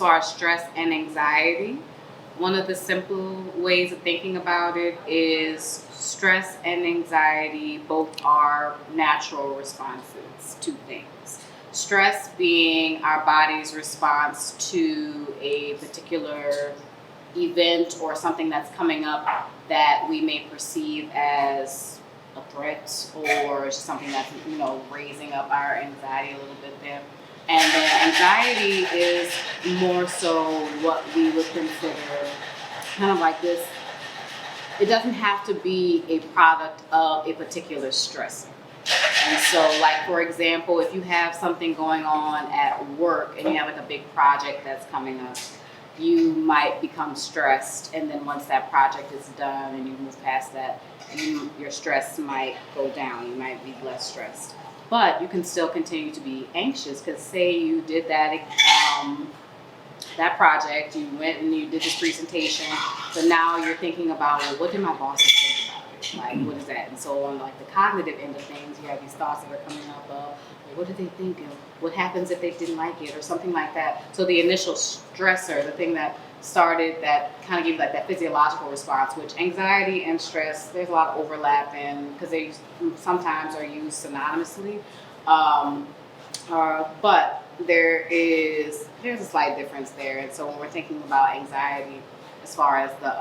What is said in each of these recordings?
far as stress and anxiety, one of the simple ways of thinking about it is stress and anxiety both are natural responses to things. Stress being our body's response to a particular event or something that's coming up that we may perceive as a threat or something that's raising up our anxiety a little bit there. And then anxiety is more so what we would consider kind of like this. It doesn't have to be a product of a particular stressor. And so, like, for example, if you have something going on at work and you have like a big project that's coming up, you might become stressed. And then once that project is done and you move past that, your stress might go down. You might be less stressed. But you can still continue to be anxious because say you did that project, you went and you did this presentation, but now you're thinking about, well, what did my bosses think about it? Like, what is that? And so on like the cognitive end of things, you have these thoughts that are coming up of, well, what did they think of? What happens if they didn't like it or something like that? So the initial stressor, the thing that started that kind of gave like that physiological response, which anxiety and stress, there's a lot of overlap in because they sometimes are used synonymously. But there's a slight difference there. And so when we're thinking about anxiety, as far as the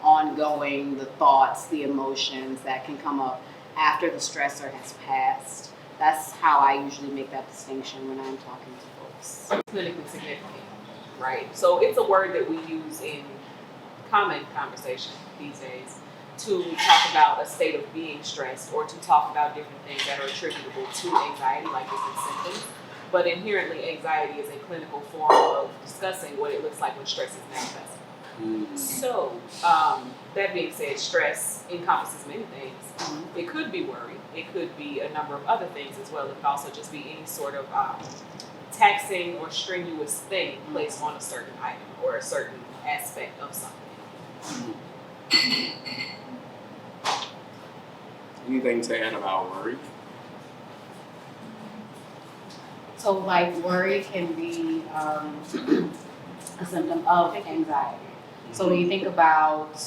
ongoing, the thoughts, the emotions that can come up after the stressor has passed, that's how I usually make that distinction when I'm talking to folks. Clinically significant, right? So it's a word that we use in common conversation these days to talk about a state of being stressed or to talk about different things that are attributable to anxiety, like different symptoms. But inherently, anxiety is a clinical form of discussing what it looks like when stress is manifesting. So, that being said, stress encompasses many things. It could be worry. It could be a number of other things as well. It could also just be any sort of taxing or strenuous thing placed on a certain item or a certain aspect of something. Anything to add about worry? So like worry can be a symptom of anxiety. So when you think about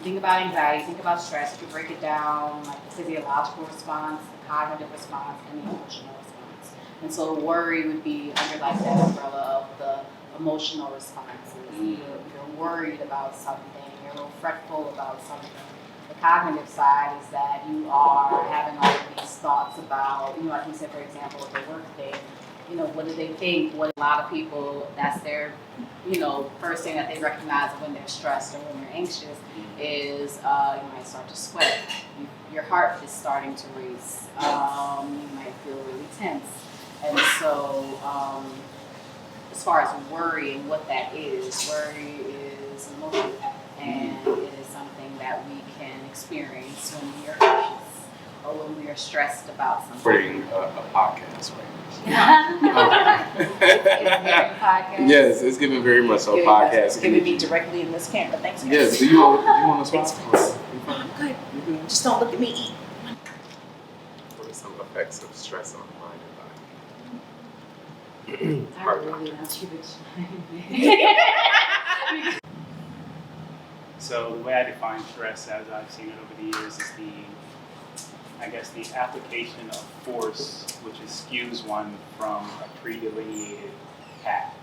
anxiety, think about stress, if you break it down, like the physiological response, the cognitive response, and the emotional response. And so worry would be under like that umbrella of the emotional responses. You're worried about something, you're a little fretful about something. The cognitive side is that you are having all of these thoughts about, like you said, for example, with the work thing, what do they think? What a lot of people, that's their, first thing that they recognize when they're stressed or when they're anxious is you might start to sweat. Your heart is starting to race. You might feel really tense. And so as far as worry and what that is, worry is emotion. And it is something that we can experience when we are anxious or when we are stressed about something. Putting a podcast right now. It's giving a podcast. Yes, it's giving very much a podcast. It's giving me directly in this camera. Thanks, guys. Yes, do you want to swap? I'm good. Just don't look at me eat. What are some effects of stress on the mind and body? I really want you to So the way I define stress, as I've seen it over the years, is the application of force, which eschews one from a pre-delineated path.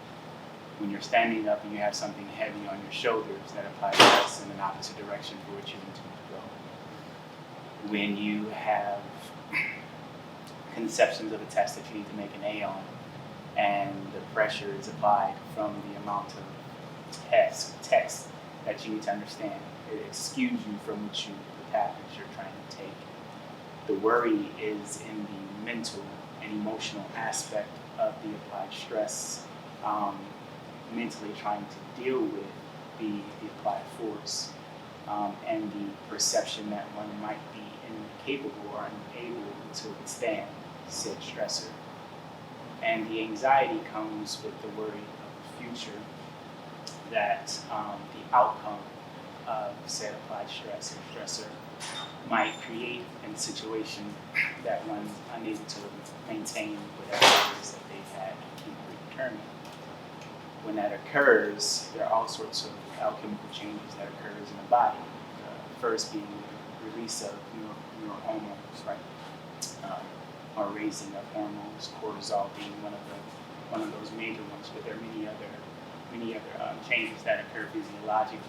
When you're standing up and you have something heavy on your shoulders, that applies stress in an opposite direction for which you need to go. When you have conceptions of a test that you need to make an A on, and the pressure is applied from the amount of text that you need to understand, it excuses you from the path that you're trying to take. The worry is in the mental and emotional aspect of the applied stress, mentally trying to deal with the applied force, and the perception that one might be incapable or unable to withstand said stressor. And the anxiety comes with the worry of the future, that the outcome of said applied stress or stressor might create in a situation that one's unable to maintain whatever it is that they've had predetermined. when that occurs, there are all sorts of alchemical changes that occurs in the body. First being the release of neurohormones, right? Or raising of hormones, cortisol being one of those major ones, but there are many other changes that occur physiologically.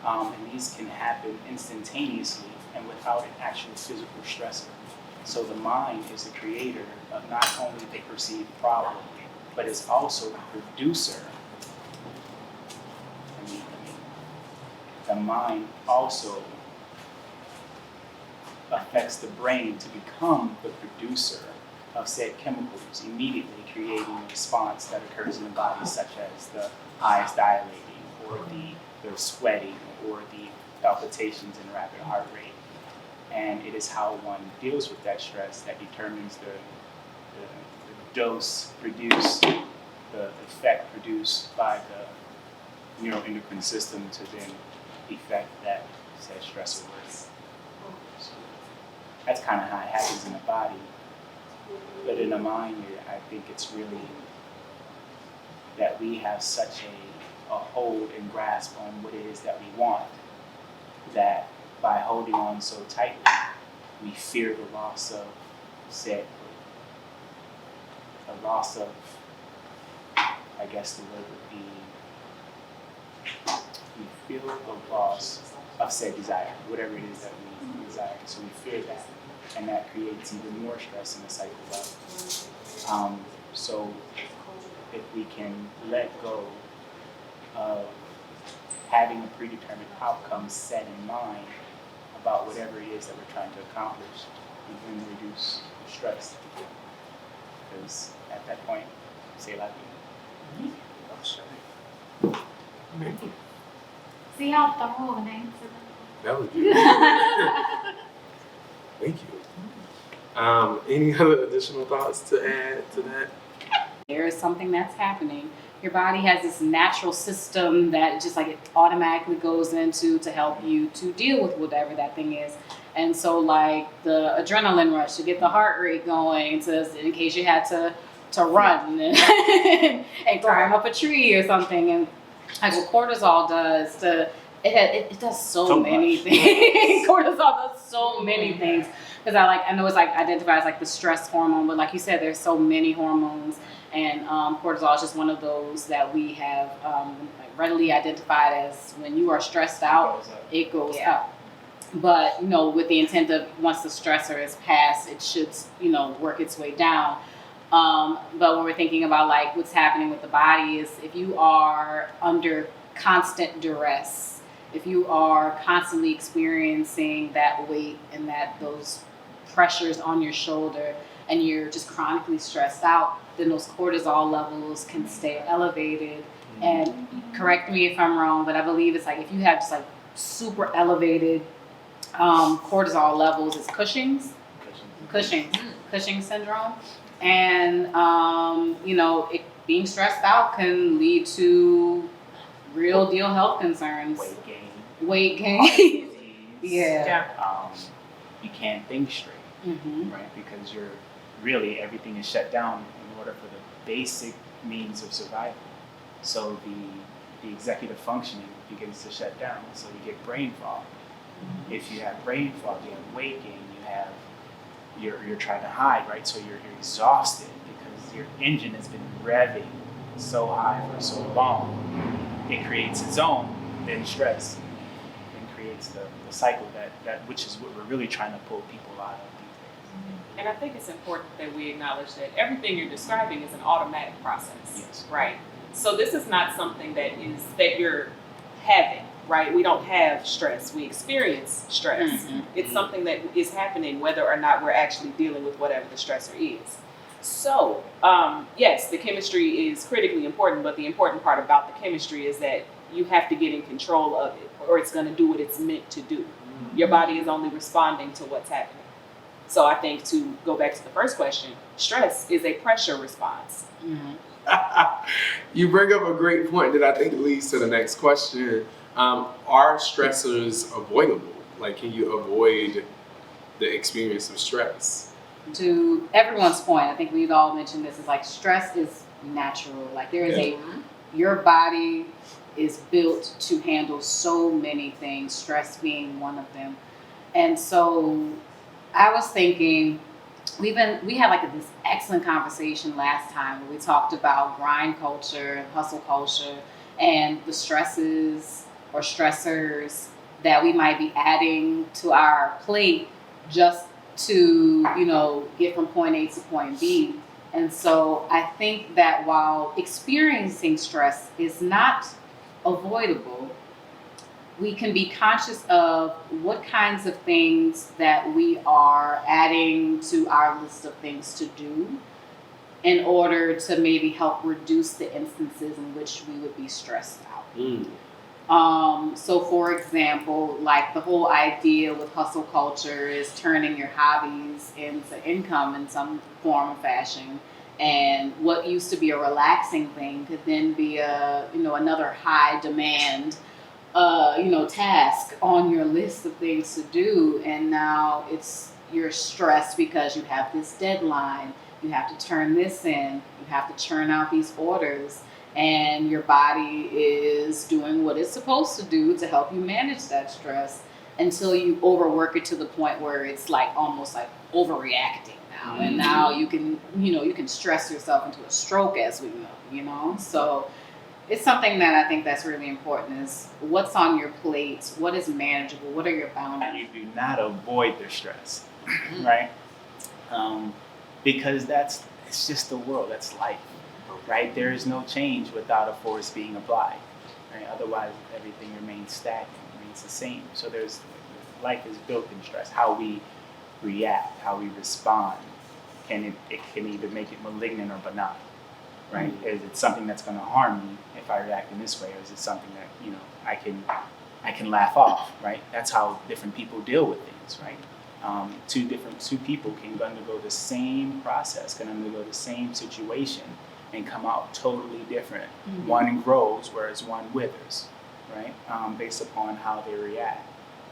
And these can happen instantaneously and without an actual physical stressor. So the mind is the creator of not only the perceived problem, but is also the producer. The mind also affects the brain to become the producer of said chemicals, immediately creating a response that occurs in the body, such as the eyes dilating, or the sweating, or the palpitations and rapid heart rate. And it is how one deals with that stress that determines the dose produced, the effect produced by the neuroendocrine system to then effect that said stressor works. So that's kind of how it happens in the body. But in the mind, I think it's really that we have such a hold and grasp on what it is that we want, that by holding on so tightly, we fear the loss of I guess the word would be, we feel the loss of said desire, whatever it is that we desire. So we fear that, and that creates even more stress in the cycle. So if we can let go of having a predetermined outcome set in mind about whatever it is that we're trying to accomplish, we can reduce stress. Because at that point, say like See how thorough an answer That was beautiful. Thank you. Any other additional thoughts to add to that? there is something that's happening. Your body has this natural system that just like it automatically goes into to help you to deal with whatever that thing is. And so like the adrenaline rush to get the heart rate going in case you had to run and climb up a tree or something. And like what cortisol does it does so many things. Cortisol does so many things. Because I know it's like identified as like the stress hormone, but like you said, there's so many hormones, and cortisol is just one of those that we have like readily identified as when you are stressed out, it goes up. But with the intent of once the stressor is passed, it should work its way down. But when we're thinking about like what's happening with the body is if you are under constant duress, if you are constantly experiencing that weight and those pressures on your shoulder, and you're just chronically stressed out, then those cortisol levels can stay elevated. And correct me if I'm wrong, but I believe it's like if you have just like super elevated cortisol levels, it's Cushing's syndrome, and being stressed out can lead to real deal health concerns. Weight gain. Yeah. You can't think straight, right? Because everything is shut down in order for the basic means of survival. So the executive functioning begins to shut down. So you get brain fog. If you have brain fog, you have weight gain. You're trying to hide, right? So you're exhausted because your engine has been revving so high for so long. It creates its own then stress. Creates the cycle that which is what we're really trying to pull people out of these days. And I think it's important that we acknowledge that everything you're describing is an automatic process. Yes. Right. So this is not something that you're having, right? We don't have stress. We experience stress. It's something that is happening whether or not we're actually dealing with whatever the stressor is. So, yes, the chemistry is critically important, but the important part about the chemistry is that you have to get in control of it, or it's going to do what it's meant to do. Your body is only responding to what's happening. So I think to go back to the first question, stress is a pressure response. You bring up a great point that I think leads to the next question. Are stressors avoidable? Like, can you avoid the experience of stress? To everyone's point, I think we've all mentioned this, is like stress is natural. Like there is a your body is built to handle so many things, stress being one of them. And so I was thinking, we had like this excellent conversation last time where we talked about grind culture and hustle culture and the stresses or stressors that we might be adding to our plate just to, get from point A to point B. And so I think that while experiencing stress is not avoidable, we can be conscious of what kinds of things that we are adding to our list of things to do in order to maybe help reduce the instances in which we would be stressed out. So for example, like the whole idea with hustle culture is turning your hobbies into income in some form or fashion. And what used to be a relaxing thing could then be another high demand task on your list of things to do. And now you're stressed because you have this deadline, you have to turn this in, you have to churn out these orders, and your body is doing what it's supposed to do to help you manage that stress until you overwork it to the point where it's like almost like overreacting now. And now you can stress yourself into a stroke, as we know. So it's something that I think that's really important is what's on your plate, what is manageable, what are your boundaries. You do not avoid the stress, right? Because it's just the world, that's life, right? There is no change without a force being applied, right? Otherwise, everything remains stagnant, remains the same. So life is built in stress. How we react, how we respond, it can either make it malignant or benign. Right? Is it something that's going to harm me if I react in this way, or is it something that I can laugh off? Right? That's how different people deal with things. Right? Two people can undergo the same process, can undergo the same situation, and come out totally different. Mm-hmm. One grows, whereas one withers. Right? Based upon how they react.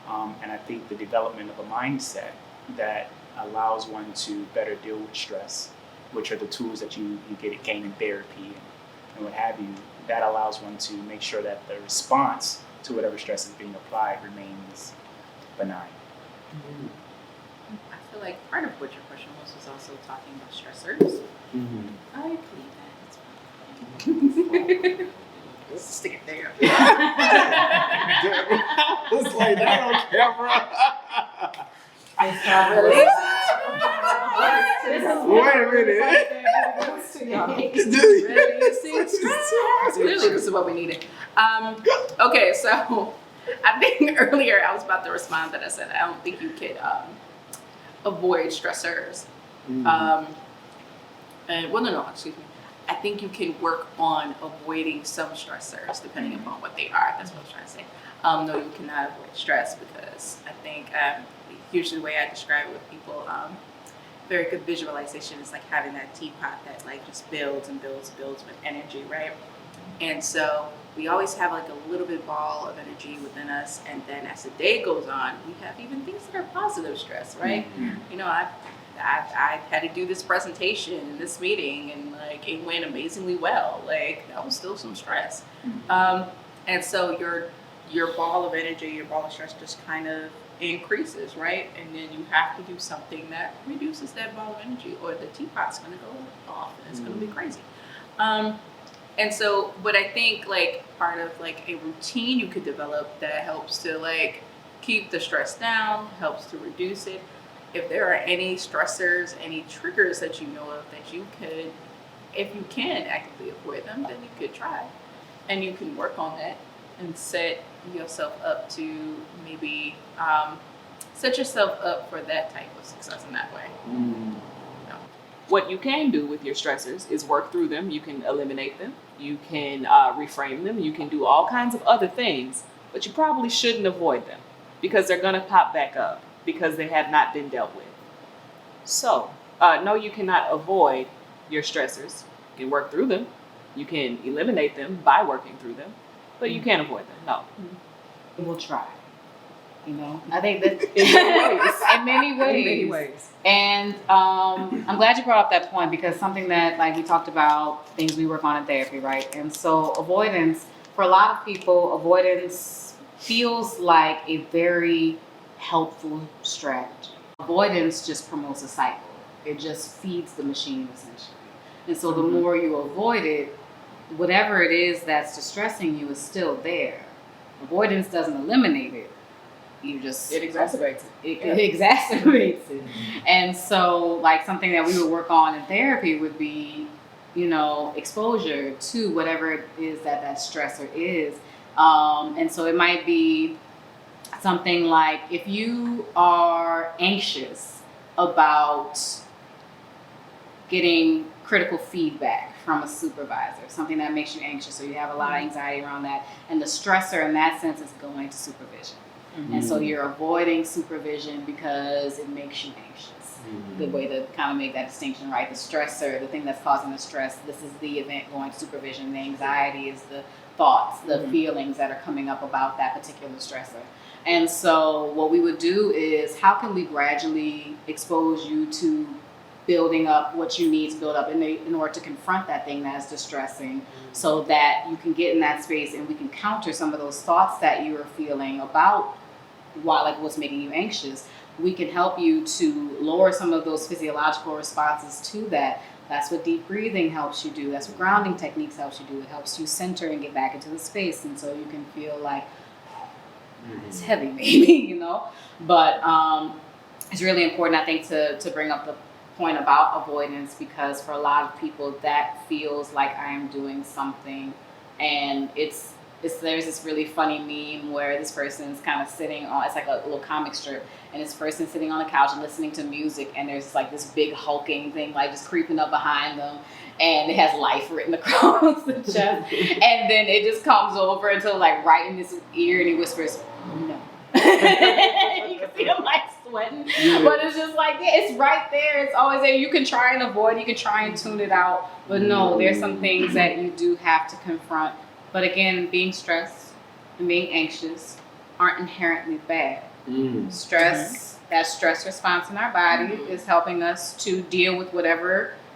And I think the development of a mindset that allows one to better deal with stress, which are the tools that you gain in therapy and what have you, that allows one to make sure that the response to whatever stress is being applied remains benign. Mm-hmm. I feel like part of what your question was also talking about stressors. Mm-hmm. I believe that. Let's stick it there. It's like that on camera. I saw really. Wait a minute. Clearly, this is what we needed. Okay, so I think earlier I was about to respond that I said I don't think you could avoid stressors. Excuse me. I think you can work on avoiding some stressors depending upon what they are. That's what I was trying to say. No, you cannot avoid stress because I think usually the way I describe it with people, very good visualization is like having that teapot that like just builds and builds with energy, right? And so we always have like a little bit ball of energy within us, and then as the day goes on, we have even things that are positive stress, right? Mm-hmm. I had to do this presentation in this meeting, and like it went amazingly well. Like that was still some stress, and so your ball of energy, your ball of stress just kind of increases, right? And then you have to do something that reduces that ball of energy, or the teapot's going to go off, and it's going to be crazy. And so, but I think like part of like a routine you could develop that helps to like keep the stress down, helps to reduce it. If there are any stressors, any triggers that you know of that you could, if you can actively avoid them, then you could try. And you can work on that and set yourself up to maybe set yourself up for that type of success in that way. What you can do with your stressors is work through them. You can eliminate them. You can reframe them. You can do all kinds of other things, but you probably shouldn't avoid them because they're going to pop back up because they have not been dealt with. So, no, you cannot avoid your stressors. You can work through them. You can eliminate them by working through them, but you can't avoid them. No. We'll try. You know, I think that In many ways. in many ways. And I'm glad you brought up that point, because something that, like, we talked about things we work on in therapy, right? And so avoidance, for a lot of people, avoidance feels like a very helpful strategy. Avoidance just promotes a cycle. It just feeds the machine, essentially. And so the more you avoid it, whatever it is that's distressing you is still there. Avoidance doesn't eliminate it. You just It exacerbates it. It exacerbates it. And so, like, something that we would work on in therapy would be, you know, exposure to whatever it is that stressor is. And so it might be something like, if you are anxious about getting critical feedback from a supervisor, something that makes you anxious, so you have a lot of anxiety around that, and the stressor in that sense is going to supervision. And so you're avoiding supervision because it makes you anxious. Good way to kind of make that distinction, right? The stressor, the thing that's causing the stress, this is the event going to supervision. The anxiety is the thoughts, the feelings that are coming up about that particular stressor. And so what we would do is, how can we gradually expose you to building up what you need to build up in order to confront that thing that is distressing, so that you can get in that space and we can counter some of those thoughts that you are feeling about what's making you anxious. We can help you to lower some of those physiological responses to that. That's what deep breathing helps you do. That's what grounding techniques helps you do. It helps you center and get back into the space, and so you can feel like it's heavy, maybe, you know. But it's really important, I think, to bring up the point about avoidance, because for a lot of people that feels like I am doing something, and there's this really funny meme where this person's kind of sitting on, it's like a little comic strip, and this person's sitting on the couch and listening to music, and there's like this big hulking thing like just creeping up behind them, and it has life written across the chest, and then it just comes over until like right in his ear, and he whispers, "No." You can see him like sweating, but it's just like, yeah, it's right there. It's always there. You can try and avoid, you can try and tune it out, but no, there's some things that you do have to confront. But again, being stressed and being anxious aren't inherently bad. Stress, that stress response in our body is helping us to deal with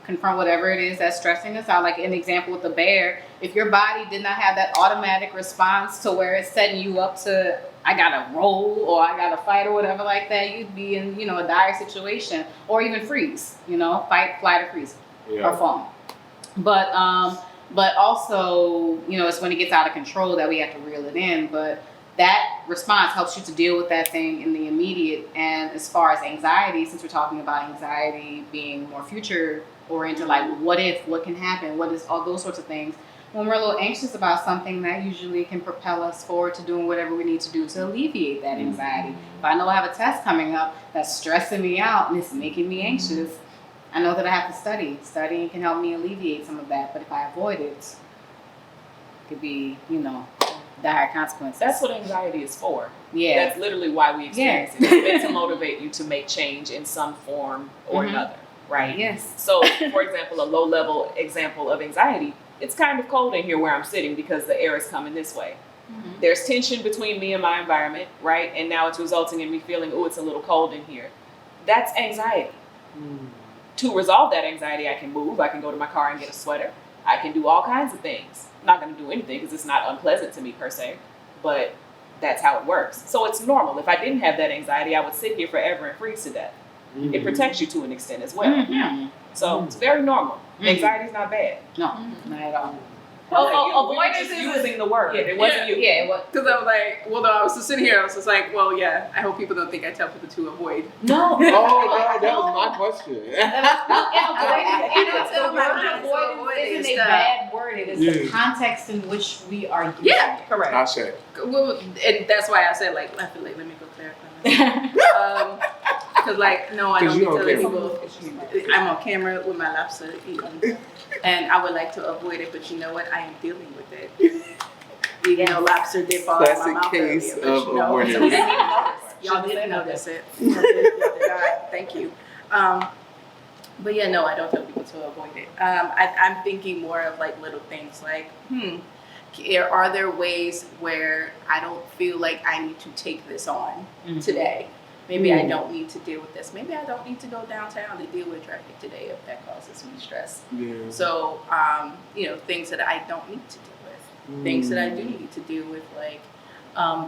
confront whatever it is that's stressing us out. Like an example with the bear, if your body did not have that automatic response to where it's setting you up to, I gotta roll or I gotta fight or whatever like that, you'd be in, a dire situation, or even freeze, fight, flight, or freeze, or fall. But also, it's when it gets out of control that we have to reel it in. But that response helps you to deal with that thing in the immediate. And as far as anxiety, since we're talking about anxiety being more future oriented, like what if, what can happen, what is, all those sorts of things. When we're a little anxious about something, that usually can propel us forward to doing whatever we need to do to alleviate that anxiety. If I know I have a test coming up that's stressing me out and it's making me anxious, I know that I have to study. Studying can help me alleviate some of that, but if I avoid it, it could be, dire consequences. That's what anxiety is for. Yeah. That's literally why we experience it. It's meant to motivate you to make change in some form or another, right? Yes. So, for example, a low-level example of anxiety, it's kind of cold in here where I'm sitting because the air is coming this way. There's tension between me and my environment, right? And now it's resulting in me feeling, oh, it's a little cold in here. That's anxiety. To resolve that anxiety, I can move. I can go to my car and get a sweater. I can do all kinds of things. I'm not going to do anything because it's not unpleasant to me per se, but that's how it works. So it's normal. If I didn't have that anxiety, I would sit here forever and freeze to death. It protects you to an extent as well. So it's very normal. Anxiety is not bad. No, not at all. Avoidance is using the word. It wasn't you. Yeah, it was. Because I was like, well, no, I was just sitting here. I was just like, well, yeah, I hope people don't think I tell people to avoid. No. Oh, no, that was my question. Avoidance isn't a bad word. It is the context in which we are using it. Correct. Ashe. Well, and that's why I said, like, let me go clarify. Because, like, no, I don't be telling people. I'm on camera with my lobster eating. And I would like to avoid it, but you know what? I am dealing with it. Even though lobster did fall out of my mouth. Classic case earlier, of avoidance. Y'all didn't notice it. Y'all did. All right, thank you. But yeah, no, I don't tell people to avoid it. I'm thinking more of like little things like, are there ways where I don't feel like I need to take this on today? Maybe I don't need to deal with this. Maybe I don't need to go downtown to deal with traffic today if that causes me stress. Yeah. So, things that I don't need to deal with. Things that I do need to deal with, like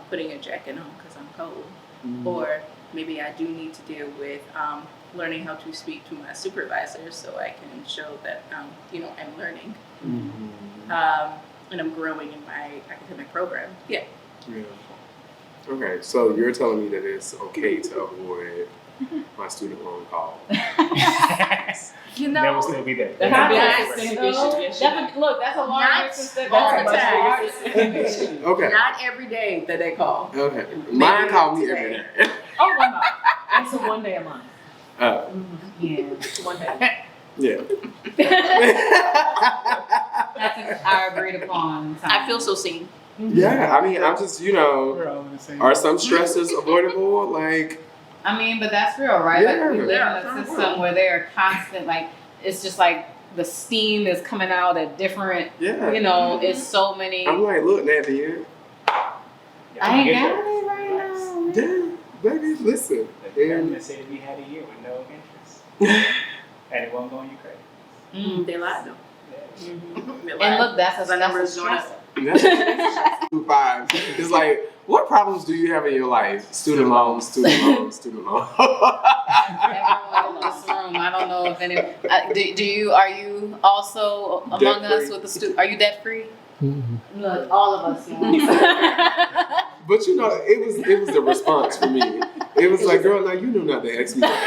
putting a jacket on because I'm cold. Or maybe I do need to deal with learning how to speak to my supervisor so I can show that, I'm learning. And I'm growing in my academic program. Yeah. Okay, so you're telling me that it's okay to avoid my student loan call. That will still be there. That's Not a that, big no. exhibition. Look, that's a large Not exhibition. all the That's a time. large exhibition. Okay. Not every day that they call. Okay. Mine called me today. every day. Oh, 1 month. That's a 1 day a month. Yeah. It's 1 day. Yeah. That's our agreed upon time. I feel so seen. Yeah, I mean, I'm just, We're all in the same. are some stresses avoidable? Like, I mean, but that's real, right? Yeah. Like we live Yeah. in a system where they're constant, like it's just like the steam is coming out at different, yeah. it's so many. I'm like, look, Nadia. I ain't got it right now. Yeah, baby, listen. The government said we had a year with no interest. And it won't go on your credit. They lied though. They lied. And look, that's a numbers number going stressor. That's 5. It's like, what problems do you have in your life? Student loans, student loans, student loans. Everyone in this room, I don't know if any. Are you also among Debt-free. us with the student? Are you debt free? Look, all of us. Yeah. But it was the response for me. It was like, girl, now you know not to ask me that.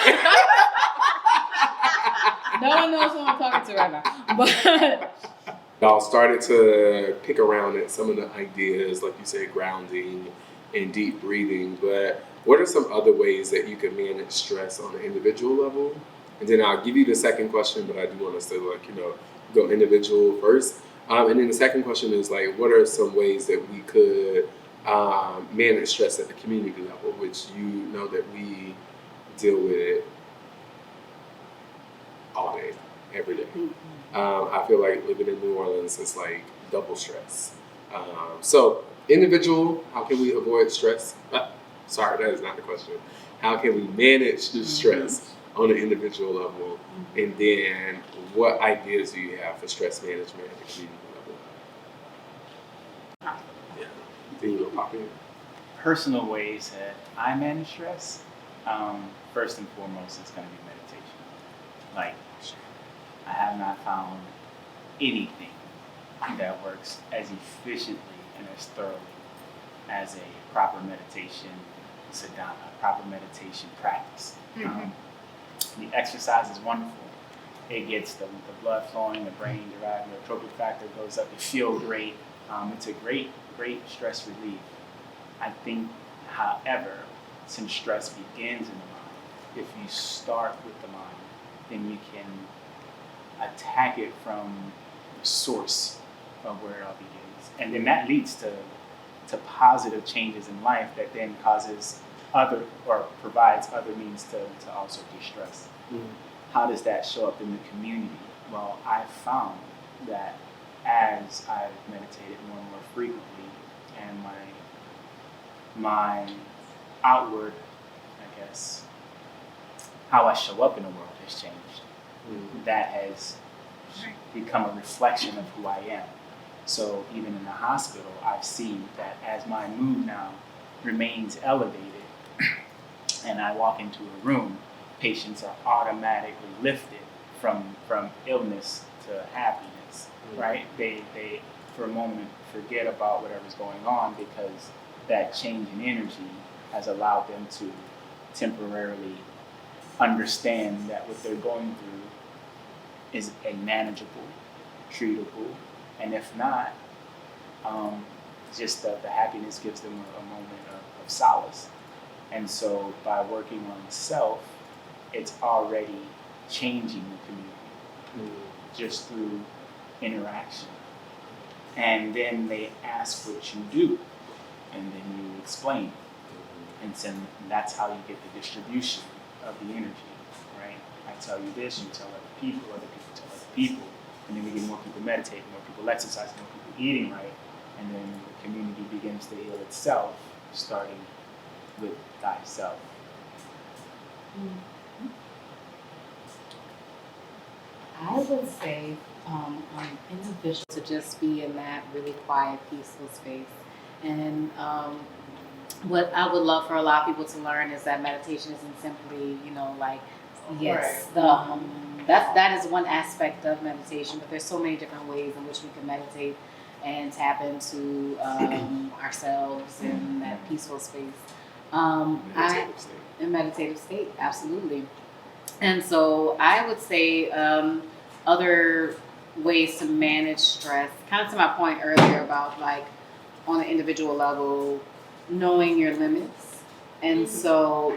No one knows who I'm talking to right now. But Y'all started to pick around at some of the ideas, like you said, grounding and deep breathing. But what are some other ways that you can manage stress on an individual level? And then I'll give you the second question, but I do want us to go individual first. And then the second question is like, what are some ways that we could manage stress at the community level, which you know that we deal with all day, every day. I feel like living in New Orleans is like double stress. So individual, how can we avoid stress? Sorry, that is not the question. How can we manage the stress on an individual level? And then what ideas do you have for stress management at the community level? Yeah. Then you go pop in. Personal ways that I manage stress, first and foremost, it's going to be meditation. Like, I have not found anything that works as efficiently and as thoroughly as a proper meditation sadhana, proper meditation practice. The exercise is wonderful. It gets the blood flowing, the brain derived neurotrophic factor goes up, you feel great. It's a great stress relief. I think, however, since stress begins in the mind, if you start with the mind, then you can attack it from the source of where it all begins. And then that leads to positive changes in life that then causes provides other means to also de-stress. How does that show up in the community? Well, I've found that as I've meditated more and more frequently and my outward, I guess, how I show up in the world has changed. That has become a reflection of who I am. So even in the hospital, I've seen that as my mood now remains elevated and I walk into a room, patients are automatically lifted from illness to happiness, right? They for a moment forget about whatever's going on because that change in energy has allowed them to temporarily understand that what they're going through is a manageable, treatable, and if not, just the happiness gives them a moment of solace. And so by working on self, it's already changing the community just through interaction. And then they ask what you do, and then you explain. And so that's how you get the distribution of the energy, right? I tell you this, you tell other people tell other people, and then we get more people meditating, more people exercising, more people eating right, and then the community begins to heal itself, starting with thyself. I would say individuals to just be in that really quiet, peaceful space. And what I would love for a lot of people to learn is that meditation isn't simply, like, yes, that is one aspect of meditation, but there's so many different ways in which we can meditate and tap into ourselves in that peaceful space. In meditative state, absolutely. And so I would say other ways to manage stress, kind of to my point earlier about like on an individual level, knowing your limits. And so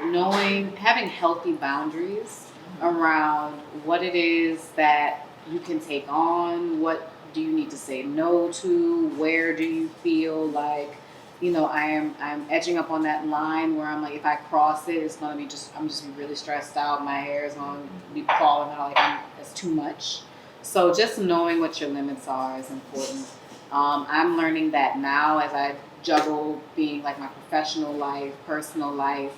having healthy boundaries around what it is that you can take on, what do you need to say no to, where do you feel like, I'm edging up on that line where I'm like, if I cross it, it's gonna be I'm just really stressed out. My hair is gonna be falling out. It's too much. So just knowing what your limits are is important. I'm learning that now as I juggle being like my professional life, personal life,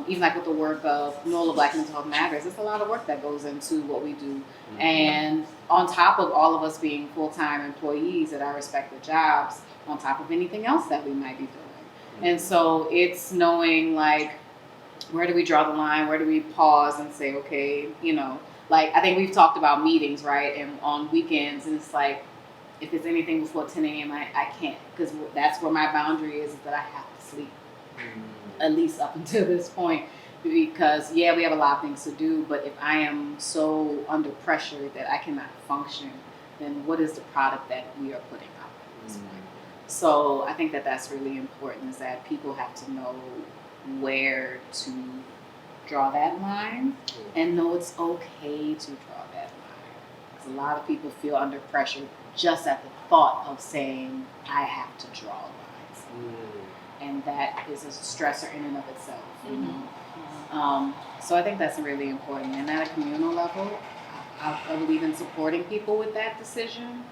even like with the work of NOLA Black Mental Health Matters. There's a lot of work that goes into what we do. And on top of all of us being full-time employees at our respective jobs, on top of anything else that we might be doing. And so it's knowing like, where do we draw the line? Where do we pause and say, okay, like I think we've talked about meetings, right? And on weekends, and it's like, if it's anything before 10 a.m., I can't, because that's where my boundary is that I have to sleep, at least up until this point. Because, we have a lot of things to do, but if I am so under pressure that I cannot function, then what is the product that we are putting out at this point? So I think that that's really important, is that people have to know where to draw that line and know it's okay to draw that line. Because a lot of people feel under pressure just at the thought of saying, I have to draw lines. And that is a stressor in and of itself, So I think that's really important. And at a communal level, I believe in supporting people with that decision.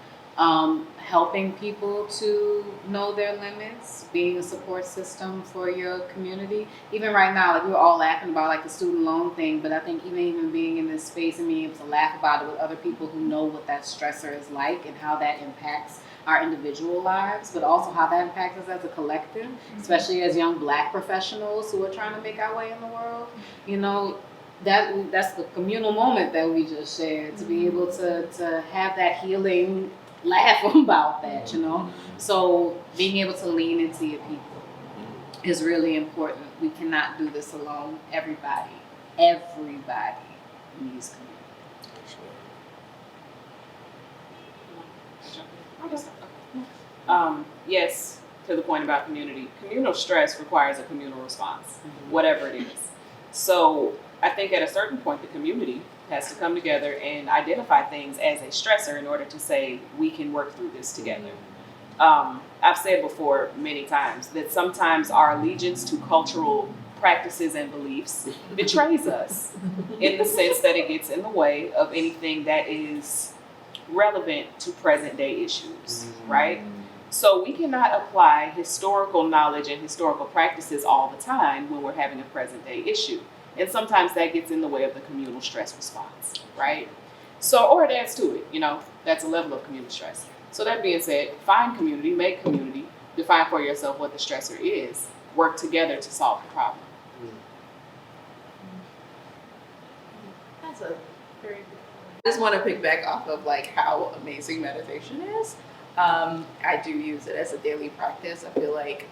Helping people to know their limits, being a support system for your community. Even right now, like we were all laughing about like the student loan thing, but I think even being in this space and being able to laugh about it with other people who know what that stressor is like and how that impacts our individual lives, but also how that impacts us as a collective, especially as young Black professionals who are trying to make our way in the world. That's the communal moment that we just shared, to be able to have that healing laugh about that, So being able to lean into your people is really important. We cannot do this alone. Everybody needs community. Yes, to the point about community. Communal stress requires a communal response, whatever it is. So I think at a certain point, the community has to come together and identify things as a stressor in order to say, we can work through this together. I've said before many times that sometimes our allegiance to cultural practices and beliefs betrays us in the sense that it gets in the way of anything that is relevant to present day issues, right? So we cannot apply historical knowledge and historical practices all the time when we're having a present day issue. And sometimes that gets in the way of the communal stress response, right? So, or it adds to it, that's a level of communal stress. So that being said, find community, make community, define for yourself what the stressor is, work together to solve the problem. That's a very good point. I just want to pick back off of like how amazing meditation is. I do use it as a daily practice. I feel like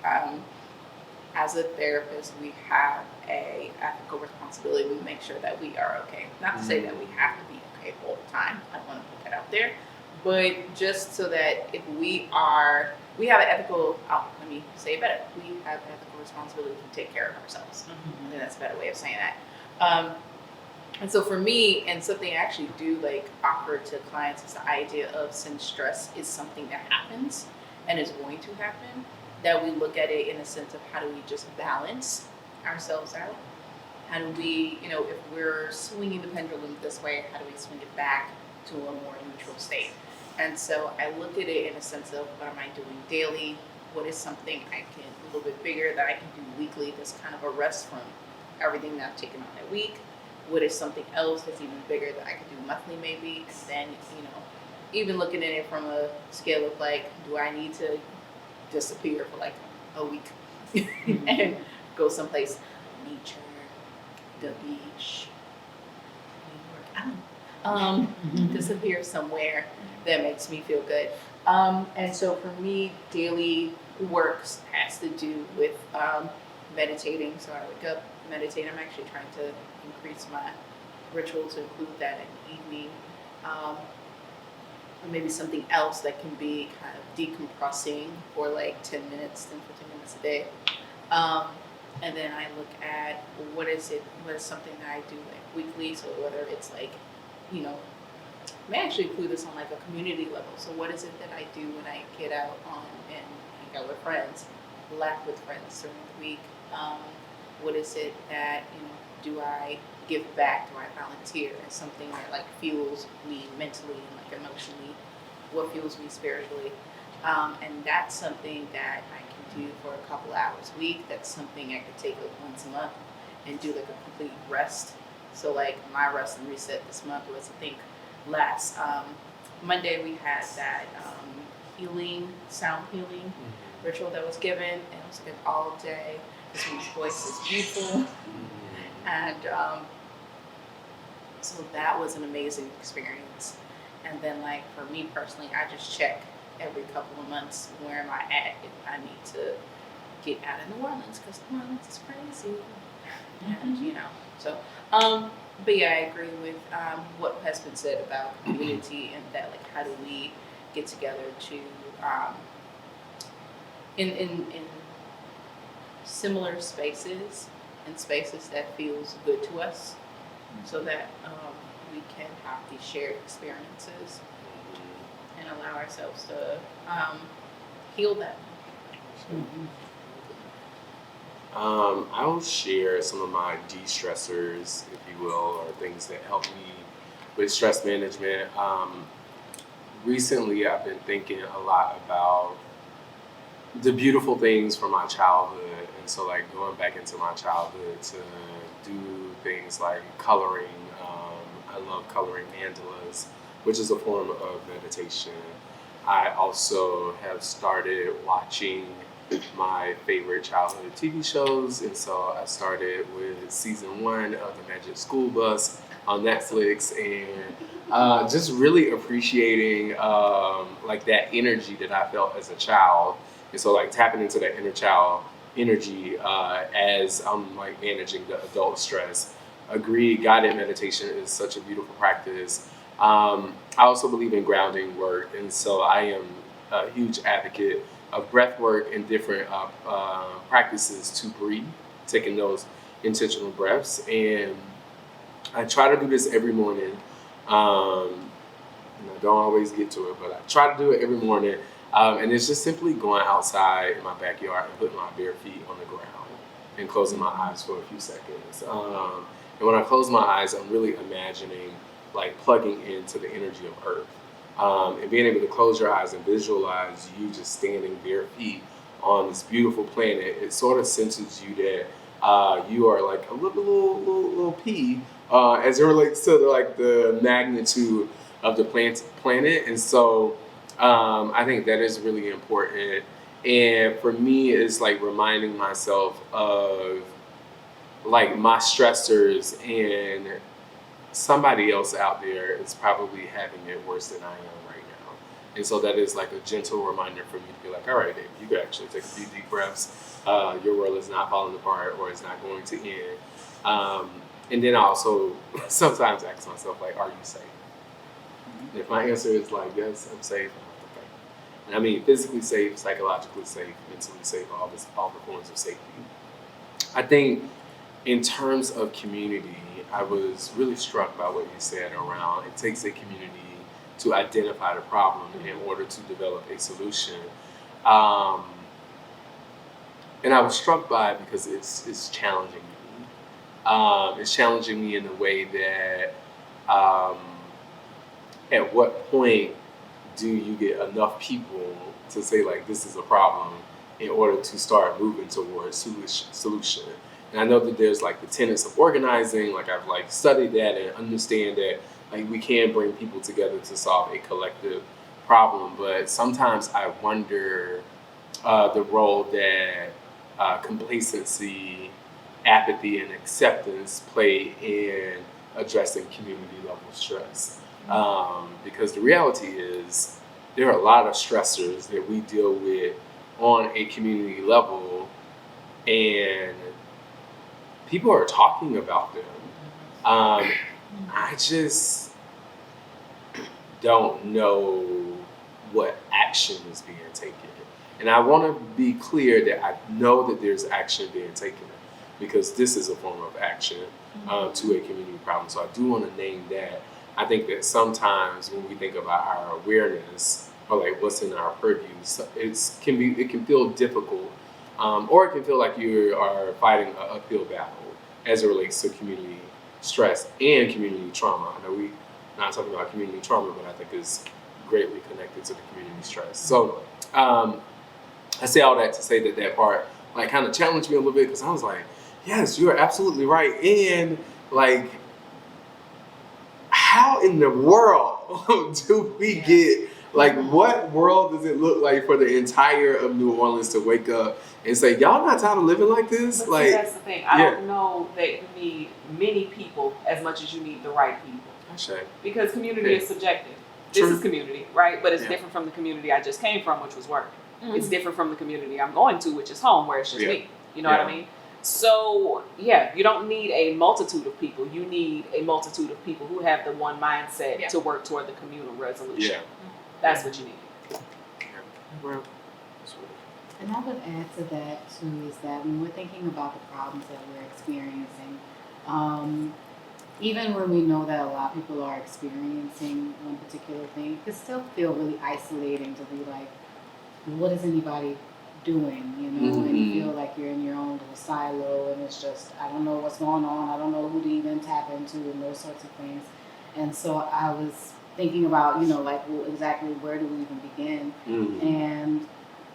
as a therapist, we have a ethical responsibility to make sure that we are okay. Not to say that we have to be okay all the time. I don't want to put that out there. But just so that if we have an ethical, let me say it better. We have an ethical responsibility to take care of ourselves. I think that's a better way of saying that. And so for me, and something I actually do like offer to clients, is the idea of, since stress is something that happens and is going to happen, that we look at it in a sense of how do we just balance ourselves out? How do we, if we're swinging the pendulum this way, how do we swing it back to a more neutral state? And so I look at it in a sense of what am I doing daily? What is something I can, a little bit bigger that I can do weekly that's kind of a rest from everything that I've taken on that week? What is something else that's even bigger that I could do monthly maybe? And then, even looking at it from a scale of like, do I need to disappear for like a week and go someplace, nature, the beach, New York, I don't know. Disappear somewhere that makes me feel good. And so for me, daily works has to do with meditating. So I wake up, meditate. I'm actually trying to increase my ritual to include that in the evening. Or maybe something else that can be kind of decompressing for like 10 minutes, 10, 15 minutes a day. And then I look at what is something that I do like weekly. So whether it's like, I may actually include this on like a community level. So what is it that I do when I get out on and hang out with friends, laugh with friends during the week? What is it that, do I give back? Do I volunteer? It's something that like fuels me mentally and like emotionally, what fuels me spiritually. And that's something that I can do for a couple hours a week. That's something I could take like once a month and do like a complete rest. So like my rest and reset this month was, I think, last Monday we had that sound healing ritual that was given, and it was like an all day. This one's voice is beautiful, and so that was an amazing experience. And then like for me personally, I just check every couple of months where am I at if I need to get out of New Orleans because New Orleans is crazy, and so. But yeah, I agree with what has been said about community and that, like, how do we get together to in similar spaces and spaces that feels good to us, so that we can have these shared experiences and allow ourselves to heal that. I'll share some of my de-stressors, if you will, or things that help me with stress management. Recently, I've been thinking a lot about the beautiful things from my childhood, and so like going back into my childhood to do things like coloring. I love coloring mandalas, which is a form of meditation. I also have started watching my favorite childhood TV shows, and so I started with season 1 of The Magic School Bus on Netflix, and just really appreciating like that energy that I felt as a child, and so like tapping into that inner child energy as I'm like managing the adult stress. Agreed, guided meditation is such a beautiful practice. I also believe in grounding work, and so I am a huge advocate of breath work and different practices to breathe, taking those intentional breaths. And I try to do this every morning. And I don't always get to it, but I try to do it every morning. And it's just simply going outside in my backyard and putting my bare feet on the ground and closing my eyes for a few seconds. And when I close my eyes, I'm really imagining like plugging into the energy of Earth. And being able to close your eyes and visualize you just standing bare feet on this beautiful planet, it sort of centers you that you are like a little pea as it relates to the magnitude of the planet. And so I think that is really important. And for me, it's like reminding myself of like my stressors, and somebody else out there is probably having it worse than I am right now. And so that is like a gentle reminder for me to be like, all right, Dave, you can actually take a few deep breaths. Your world is not falling apart, or it's not going to end. And then I also sometimes ask myself, like, are you safe? And if my answer is like, yes, I'm safe, I'm like, okay. And I mean physically safe, psychologically safe, mentally safe, all the forms of safety. I think in terms of community, I was really struck by what you said around it takes a community to identify the problem in order to develop a solution. And I was struck by it because it's challenging me. It's challenging me in the way that at what point do you get enough people to say like this is a problem in order to start moving towards solution? And I know that there's like the tenets of organizing, like I've like studied that and understand that like we can bring people together to solve a collective problem, but sometimes I wonder the role that complacency, apathy, and acceptance play in addressing community level stress. Because the reality is there are a lot of stressors that we deal with on a community level, and people are talking about them. I just don't know what action is being taken. And I want to be clear that I know that there's action being taken because this is a form of action to a community problem. So I do want to name that. I think that sometimes when we think about our awareness or like what's in our purview, it can feel difficult, or it can feel like you are fighting an uphill battle as it relates to community stress and community trauma. I know we're not talking about community trauma, but I think it's greatly connected to the community stress. So I say all that to say that part like kind of challenged me a little bit because I was like, yes, you are absolutely right. And like, how in the world do we get, like, what world does it look like for the entire of New Orleans to wake up and say, y'all not tired of living like this? But Like, see, that's the thing. I don't know that you need many people as much as you need the right people. Because community is subjective. This is community, right? But it's different from the community I just came from, which was work. Mm-hmm. It's different from the community I'm going to, which is home, where it's just me. You know what I mean? So, you don't need a multitude of people. You need a multitude of people who have the one mindset to work toward the communal resolution. That's what you need. And I would add to that, too, is that when we're thinking about the problems that we're experiencing, even when we know that a lot of people are experiencing one particular thing, it can still feel really isolating to be like, what is anybody doing, you know? And you feel like you're in your own little silo, and it's just, I don't know what's going on, I don't know who to even tap into, and those sorts of things. And so I was thinking about, like, well, exactly where do we even begin? And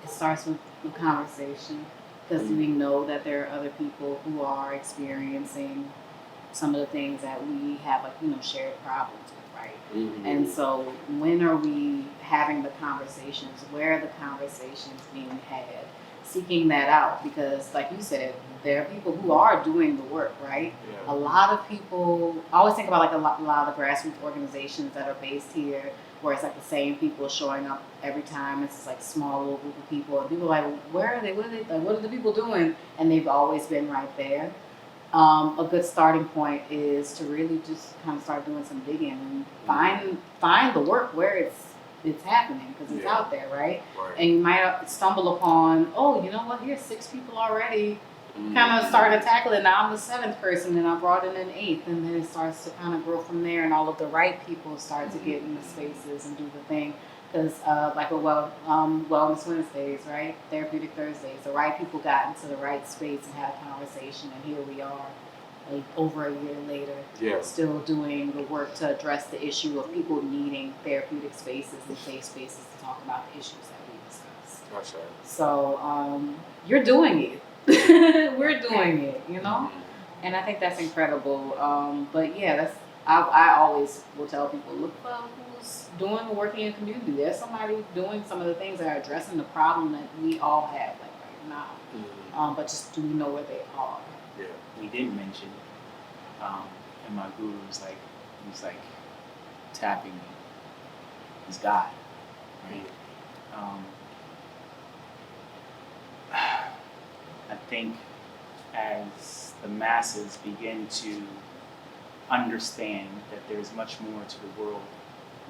it starts with conversation, because we know that there are other people who are experiencing some of the things that we have, like, shared problems with, right? And so when are we having the conversations? Where are the conversations being had? Seeking that out, because like you said, there are people who are doing the work, right? A lot of people, I always think about like a lot of the grassroots organizations that are based here, where it's like the same people showing up every time. It's like small little group of people, and people are like, where are they? What are they? Like, what are the people doing? And they've always been right there. A good starting point is to really just kind of start doing some digging and find the work where it's happening, because it's out there, right? And you might stumble upon, oh, you know what? Here's 6 people already. Kind of started tackling. Now I'm the 7th person, and I brought in an 8th, and then it starts to kind of grow from there. And all of the right people start to get in the spaces and do the thing. Because like with Wellness Wednesdays, right? Therapeutic Thursdays, the right people got into the right space and had a conversation, and here we are, like over a year later, still doing the work to address the issue of people needing therapeutic spaces and safe spaces to talk about the issues that we discussed. That's right. So you're doing it. We're doing it, and I think that's incredible. But I always will tell people, look for who's doing the work in your community. There's somebody doing some of the things that are addressing the problem that we all have, like right now. But just do we know where they are? Yeah, we didn't mention, and my guru was like, tapping me. He's God, right? I think as the masses begin to understand that there's much more to the world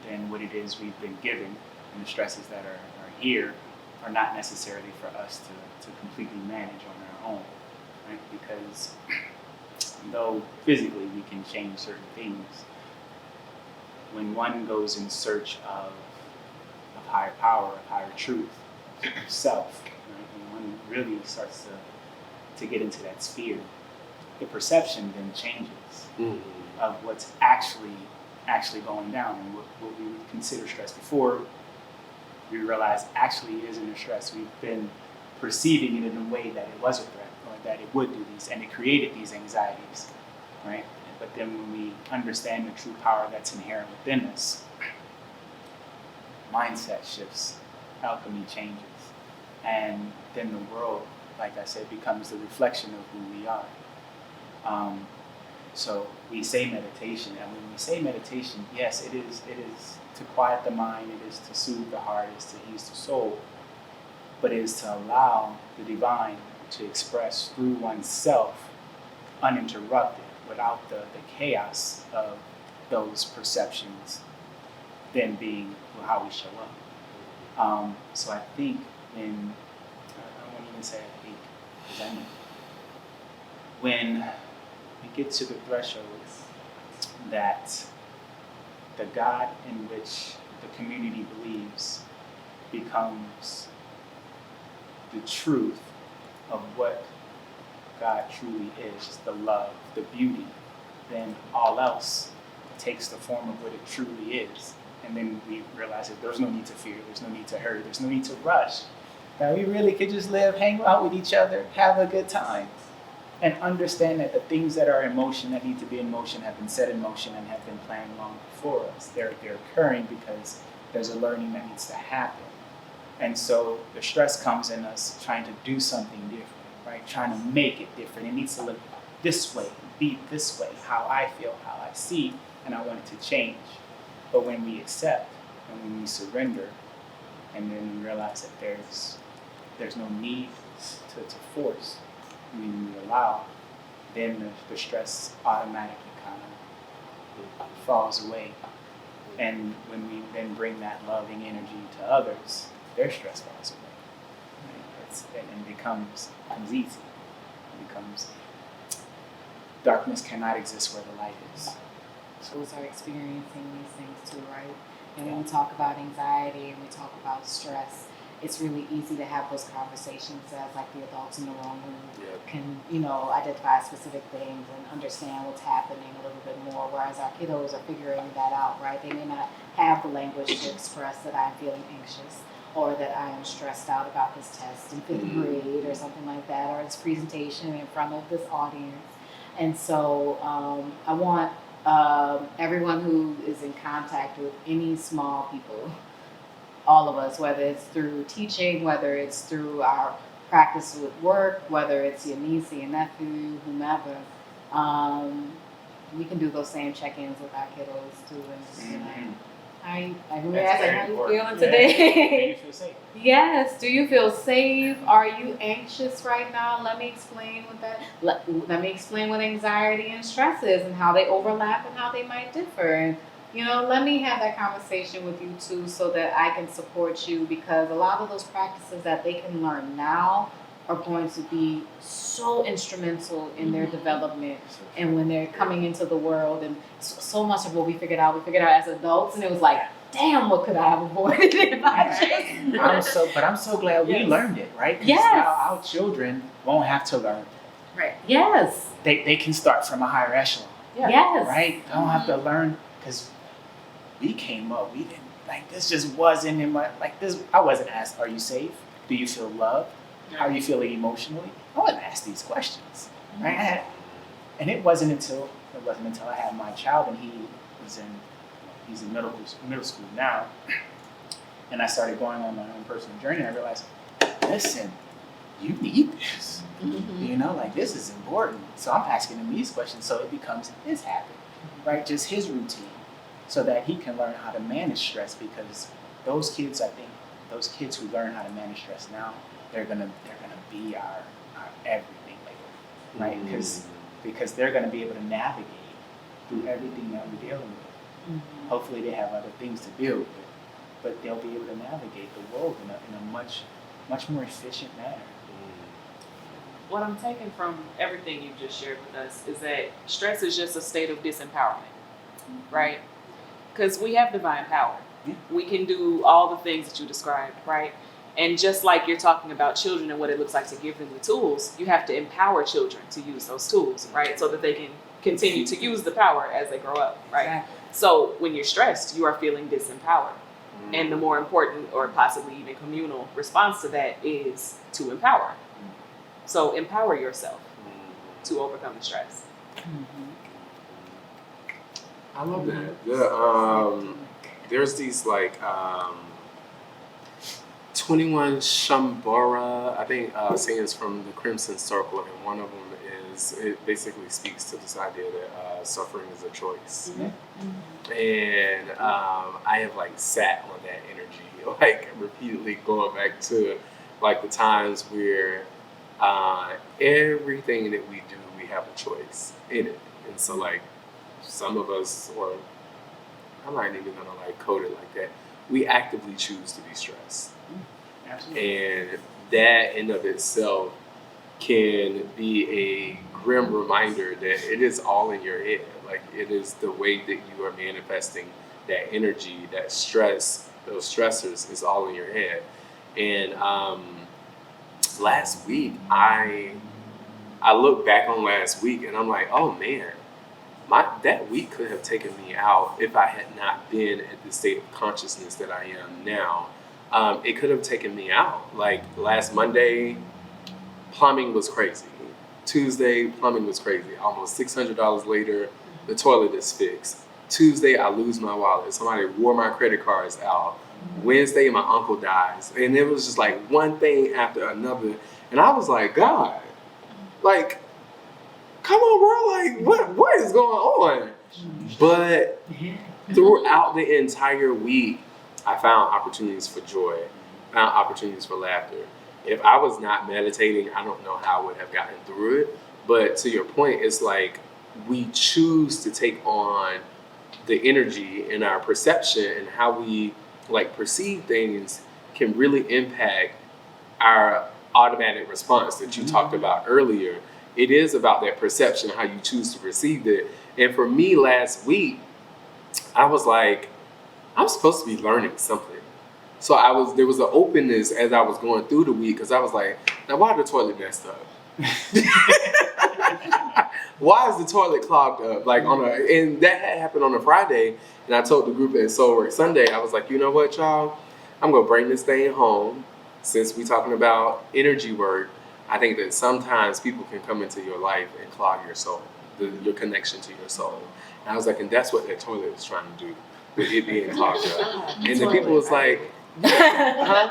than what it is we've been given, and the stresses that are here are not necessarily for us to completely manage on our own, right? Because though physically we can change certain things, when one goes in search of higher power, of higher truth, of self, right? When one really starts to get into that sphere, the perception then changes of what's actually going down, and what we would consider stress. Before, we realize actually it isn't a stress. We've been perceiving it in a way that it was a threat or that it would do these, and it created these anxieties, right? But then when we understand the true power that's inherent within us, mindset shifts, alchemy changes, and then the world, like I said, becomes the reflection of who we are. So we say meditation, and when we say meditation, yes, it is to quiet the mind, it is to soothe the heart, it is to ease the soul, but it is to allow the divine to express through oneself uninterrupted, without the chaos of those perceptions then being how we show up. So I think I won't even say I think, because I know, when we get to the threshold that the God in which the community believes becomes the truth of what God truly is, the love, the beauty, then all else takes the form of what it truly is. And then we realize that there's no need to fear, there's no need to hurry, there's no need to rush. That we really could just live, hang out with each other, have a good time, and understand that the things that are in motion, that need to be in motion, have been set in motion and have been planned long before us. They're occurring because there's a learning that needs to happen. And so the stress comes in us trying to do something different, right? Trying to make it different. It needs to look this way, be this way, how I feel, how I see, and I want it to change. But when we accept and when we surrender, and then we realize that there's no need to force, when we allow, then the stress automatically kind of falls away. And when we then bring that loving energy to others, their stress falls away. Right? And becomes easy. It becomes, darkness cannot exist where the light is. Schools are experiencing these things too, right? And when we talk about anxiety and we talk about stress, it's really easy to have those conversations as like the adults in the room who can, identify specific things and understand what's happening a little bit more, whereas our kiddos are figuring that out, right? They may not have the language to express that I'm feeling anxious or that I am stressed out about this test in 5th grade or something like that, or this presentation in front of this audience. And so I want everyone who is in contact with any small people, all of us, whether it's through teaching, whether it's through our practice with work, whether it's your niece, your nephew, whomever, we can do those same check-ins with our kiddos too. And how you feeling today? Do you feel safe? Yes. Do you feel safe? Are you anxious right now? Let me explain what that. Let me explain what anxiety and stress is and how they overlap and how they might differ. And let me have that conversation with you too, so that I can support you, because a lot of those practices that they can learn now are going to be so instrumental in their development and when they're coming into the world. And so much of what we figured out as adults, and it was like, damn, what could I have avoided if I just... I'm so glad we learned it, right? Yes. Now our children won't have to learn. Right. Yes. They can start from a higher echelon. Yeah. Yes. Right? They don't have to learn, because we came up, we didn't, this just wasn't in my, this, I wasn't asked, are you safe? Do you feel loved? How are you feeling emotionally? I wasn't asked these questions, right? And it wasn't until I had my child, and he's in middle school now, and I started going on my own personal journey. I realized, listen, you need this, this is important. So I'm asking him these questions, so it becomes his habit, right? Just his routine, so that he can learn how to manage stress. Because those kids who learn how to manage stress now, they're gonna be our everything later, right? Because they're gonna be able to navigate through everything that we're dealing with. Hopefully they have other things to deal with, but they'll be able to navigate the world in a much more efficient manner. What I'm taking from everything you've just shared with us is that stress is just a state of disempowerment, right? Because we have divine power. Yeah. We can do all the things that you described, right? And just like you're talking about children and what it looks like to give them the tools, you have to empower children to use those tools, right? So that they can continue to use the power as they grow up, right? Exactly. So when you're stressed, you are feeling disempowered. And the more important or possibly even communal response to that is to empower. So empower yourself to overcome the stress. I love that. There's these like 21 Shambhala, I think, sayings from the Crimson Circle, and one of them is, it basically speaks to this idea that suffering is a choice. And I have like sat on that energy, like repeatedly going back to like the times where everything that we do, we have a choice in it. And so like some of us, or I'm not even gonna like code it like that, we actively choose to be stressed. Absolutely. And that in of itself can be a grim reminder that it is all in your head. Like it is the way that you are manifesting that energy, that stress, those stressors is all in your head. And last week, I look back on last week and I'm like, oh man, that week could have taken me out if I had not been at the state of consciousness that I am now. It could have taken me out. Like last Monday, plumbing was crazy. Tuesday, plumbing was crazy. Almost $600 later, the toilet is fixed. Tuesday, I lose my wallet. Somebody wore my credit cards out. Wednesday, my uncle dies. And it was just like one thing after another. And I was like, God, like, come on, bro. Like, what is going on? But throughout the entire week, I found opportunities for joy, found opportunities for laughter. If I was not meditating, I don't know how I would have gotten through it. But to your point, it's like we choose to take on the energy and our perception, and how we like perceive things can really impact our automatic response that you talked about earlier. It is about that perception, how you choose to perceive it. And for me last week, I was like, I'm supposed to be learning something. So there was an openness as I was going through the week, because I was like, now why the toilet messed up? Why is the toilet clogged up? Like and that had happened on a Friday, and I told the group at Soul Work Sunday, I was like, you know what, y'all? I'm gonna bring this thing home. Since we're talking about energy work, I think that sometimes people can come into your life and clog your soul, your connection to your soul. And I was like, and that's what that toilet is trying to do, with it being clogged up. And the people was like, huh?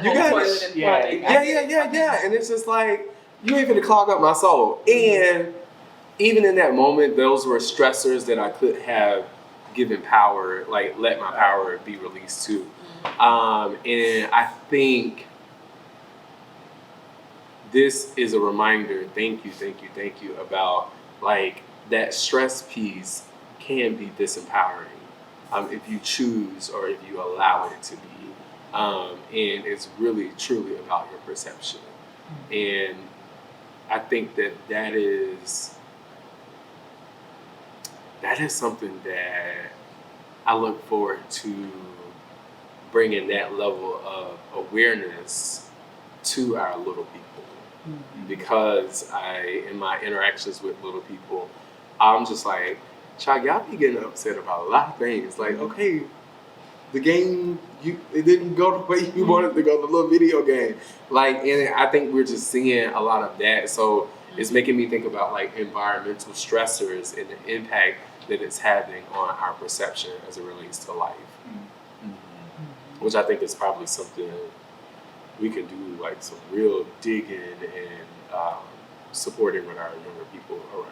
You got it? Yeah. And it's just like, you ain't gonna clog up my soul. And even in that moment, those were stressors that I could have given power, like let my power be released to. And I think this is a reminder, thank you, about like that stress piece can be disempowering if you choose or if you allow it to be. And it's really, truly about your perception. And I think that is something that I look forward to bringing that level of awareness to our little people. Because in my interactions with little people, I'm just like, child, y'all be getting upset about a lot of things. Like, okay, the game, it didn't go the way you wanted to go, the little video game. Like, and I think we're just seeing a lot of that. So it's making me think about like environmental stressors and the impact that it's having on our perception as it relates to life. Which I think is probably something we can do, like some real digging and supporting with our younger people around.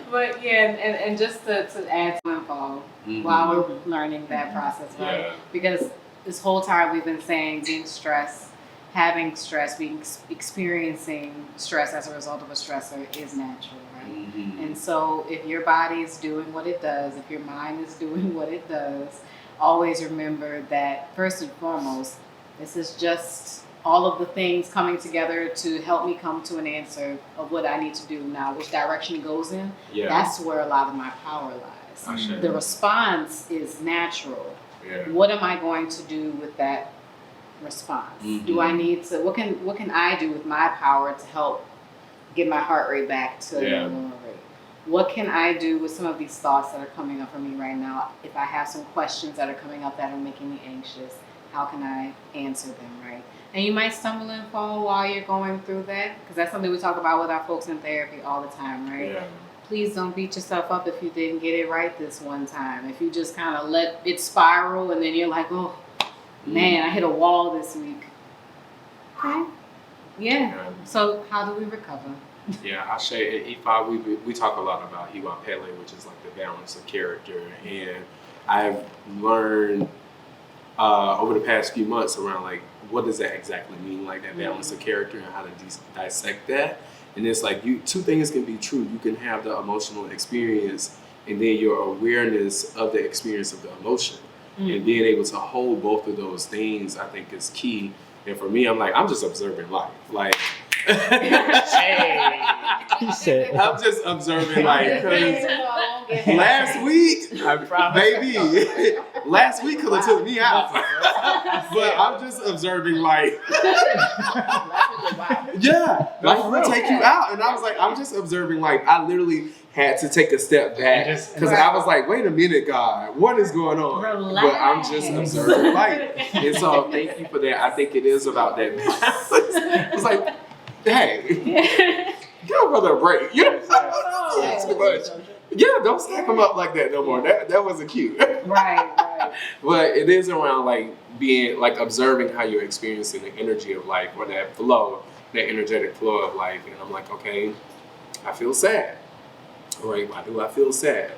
But yeah, and just to add some info while we're learning that process, right? Yeah. Because this whole time we've been saying being stressed, having stress, experiencing stress as a result of a stressor is natural, right? And so if your body is doing what it does, if your mind is doing what it does, always remember that first and foremost, this is just all of the things coming together to help me come to an answer of what I need to do now, which direction it goes in. Yeah. That's where a lot of my power lies. The response is natural. Yeah. What am I going to do with that response? Do I need to, what can I do with my power to help get my heart rate back to a normal rate? what can I do with some of these thoughts that are coming up for me right now? If I have some questions that are coming up that are making me anxious, how can I answer them, right? And you might stumble and fall while you're going through that, because that's something we talk about with our folks in therapy all the time, right? Yeah. Please don't beat yourself up if you didn't get it right this one time. If you just kind of let it spiral and then you're like, oh, man, I hit a wall this week. Okay. Yeah. So how do we recover? Yeah, I say we talk a lot about Iwa Pele, which is like the balance of character, and I've learned over the past few months around like what does that exactly mean, like that balance of character, and how to dissect that. And it's like two things can be true. You can have the emotional experience, and then your awareness of the experience of the emotion, and being able to hold both of those things, I think, is key. And for me, I'm just observing life, like. Hey, he said. I'm just observing, like, 'cause last week, baby, last week could have took me out. But I'm just observing, like, yeah, life will take you out. And I was like, I'm just observing, like, I literally had to take a step back because I was like, wait a minute, God, what is going on? Relax. But I'm just observing life. And so thank you for that. I think it is about that balance. It's like, hey, give a brother a break. You know, that's too much. Yeah, don't stack them up like that no more. That wasn't cute. Right. But it is around like being like observing how you're experiencing the energy of life, or that flow, that energetic flow of life. And I'm like, okay, I feel sad. All right, why do I feel sad?